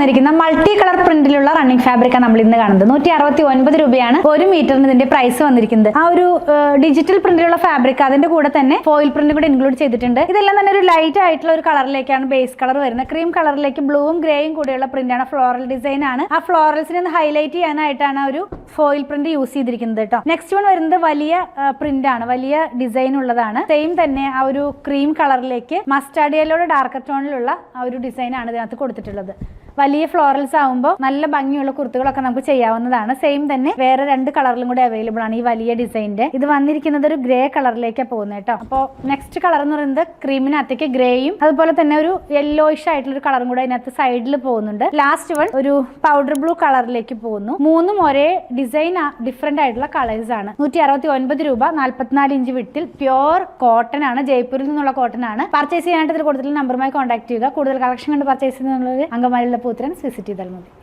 വന്നിരിക്കുന്ന multi colour പ്രിന്റിലുള്ള running ഫാബ്രിക്കാണ് നമ്മൾ ഇന്ന് കാണുന്നത്. 169 രൂപയാണ് 1 മീറ്ററിന് ഇതിന്റെ പ്രൈസ് വന്നിരിക്കുന്നത്. ആ ഒരു ഡിജിറ്റൽ പ്രിന്റിലുള്ള ഫാബ്രിക് അതിന്റെ കൂടെ തന്നെ ഫോയിൽ പ്രിന്റ് കൂടെ ഇൻക്ലൂഡ് ചെയ്തിട്ടുണ്ട്. ഇതെല്ലാം തന്നെ ഒരു ലൈറ്റ് ആയിട്ടുള്ള ഒരു കളറിലേക്കാണ് ബേസ് കളർ വരുന്നത്. ക്രീം കളറിലേക്ക് ബ്ലൂവും ഗ്രേയും കൂടെയുള്ള പ്രിന്റ് ആണ്. ഫ്ലോറൽ ഡിസൈൻ ആണ്. ആ ഫ്ലോറൽസിനെ ഒന്ന് ഹൈലൈറ്റ് ചെയ്യാനായിട്ടാണ് ഒരു ഫോയിൽ പ്രിന്റ് യൂസ് ചെയ്തിരിക്കുന്നത് കേട്ടോ. നെക്സ്റ്റ് വൺ വരുന്നത് വലിയ പ്രിന്റ് ആണ്, വലിയ ഡിസൈൻ ഉള്ളതാണ്. സെയിം തന്നെ ആ ഒരു ക്രീം കളറിലേക്ക് മസ്റ്റാർഡ് യെല്ലോയുടെ ഡാർക്ക് ടോണിലുള്ള ആ ഒരു ഡിസൈൻ ആണ് ഇതിനകത്ത് കൊടുത്തിട്ടുള്ളത്. വലിയ ഫ്ലോറൽസ് ആവുമ്പോൾ നല്ല ഭംഗിയുള്ള കുർത്തുകളൊക്കെ നമുക്ക് ചെയ്യാവുന്നതാണ്. സെയിം തന്നെ വേറെ 2 കളറിലും കൂടെ അവൈലബിൾ ആണ് ഈ വലിയ ഡിസൈനിന്റെ. ഇത് വന്നിരിക്കുന്നത് ഒരു ഗ്രേ കളറിലേക്കാണ് പോകുന്നത് കേട്ടോ. അപ്പോൾ നെക്സ്റ്റ് കളർ എന്ന് പറയുന്നത് ക്രീമിനകത്തേക്ക് ഗ്രേയും അതുപോലെ തന്നെ ഒരു യെല്ലോയിഷ് ആയിട്ടുള്ള ഒരു കളറും കൂടെ അതിനകത്ത് സൈഡിൽ പോകുന്നുണ്ട്. ലാസ്റ്റ് വൺ ഒരു പൗഡർ ബ്ലൂ കളറിലേക്ക് പോകുന്നു. മൂന്നും ഒരേ ഡിസൈൻ ഡിഫറെന്റ് ആയിട്ടുള്ള കളേഴ്സ് ആണ്. 169 രൂപ 44 ഇഞ്ച് വിട്ടിൽ പ്യോർ കോട്ടൺ ആണ്. ജയ്പൂരിൽ നിന്നുള്ള കോട്ടൺ ആണ്. പർച്ചേസ് ചെയ്യാനായിട്ട് ഇതിൽ കൊടുത്തിട്ടുള്ള നമ്പറുമായി കോൺടാക്ട് ചെയ്യുക. കൂടുതൽ കളക്ഷൻ കണ്ട് പർച്ചേസ് ചെയ്യുന്ന അങ്കമാലിയുള്ള പൂത്തരൻ വിസിറ്റ് ചെയ്താൽ മതി.